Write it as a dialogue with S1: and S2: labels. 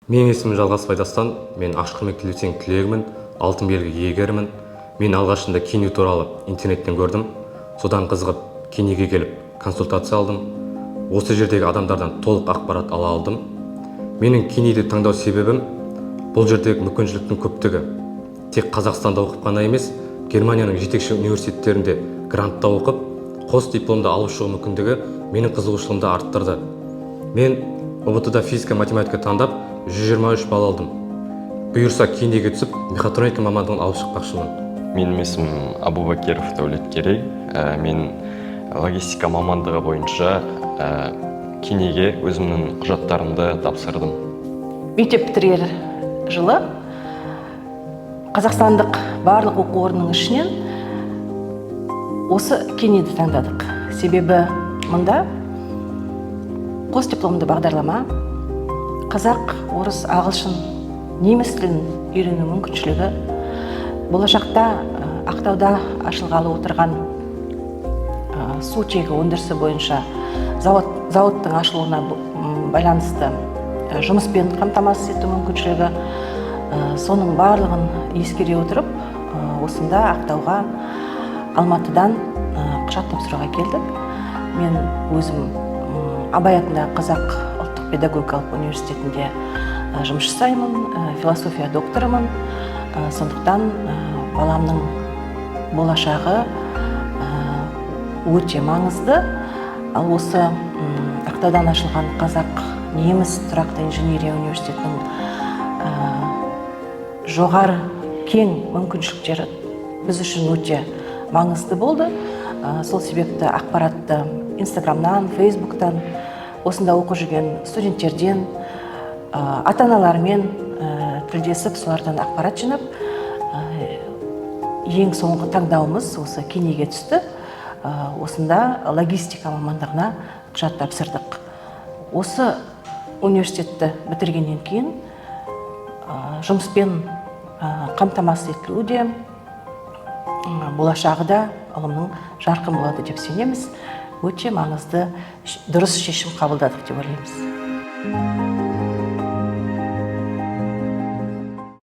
S1: Менің есімім Жалғас Байдастан, мен Ашқұрмек лицейінің түлегімін, алтын белгі иегерімін. Мен алғашында Кини туралы интернеттен көрдім. Содан қызығып, Киниге келіп консультация алдым. Осы жердегі адамдардан толық ақпарат ала алдым. Менің Киниді таңдау себебім бұл жердегі мүмкіншіліктің көптігі. Тек Қазақстанда оқып қана емес, Германияның жетекші университеттерінде грантта оқып, қос дипломды алып шығу мүмкіндігі менің қызығушылығымды арттырды. Мен ұбт-да физика математика таңдап 123 балл алдым. Бұйырса Киниге түсіп, мехатроника мамандығын алып шықпақшымын.
S2: Менің есімім Абубакиров Дәулеткерей. Мен логистика мамандығы бойынша Киниге өзімнің құжаттарымды тапсырдым.
S3: Мектеп бітірер жылы қазақстандық барлық оқу орнының ішінен осы Киниді таңдадық. Себебі мұнда қос дипломды бағдарлама, қазақ, орыс, ағылшын, неміс тілін үйрену мүмкіншілігі, болашақта Ақтауда ашылғалы отырған сутегі өндірісі бойынша зауыттың ашылуына байланысты жұмыспен қамтамасыз ету мүмкіншілігі, соның барлығын ескере отырып, осында Ақтауға Алматыдан құжат тапсыруға келдік. Мен өзім Абай атындағы Қазақ ұлттық педагогикалық университетінде жұмыс жасаймын, философия докторымын. Сондықтан баламның болашағы өте маңызды. Ал осы Ақтаудан ашылған Қазақ неміс тұрақты инженерия университетінің жоғары кең мүмкіншіліктері біз үшін өте маңызды болды. Сол себепті ақпаратты Инстаграмнан, Фейсбуктан, осында оқып жүрген студенттерден, ата-аналармен тілдесіп, солардан ақпарат жинап, ең соңғы таңдауымыз осы Киниге түсті. Осында логистика мамандығына құжат тапсырдық. Осы университетті бітіргеннен кейін жұмыспен қамтамасыз етілуде, болашағы да ұлымның жарқын болады деп сенеміз. Өте маңызды, дұрыс шешім қабылдадық деп ойлаймыз.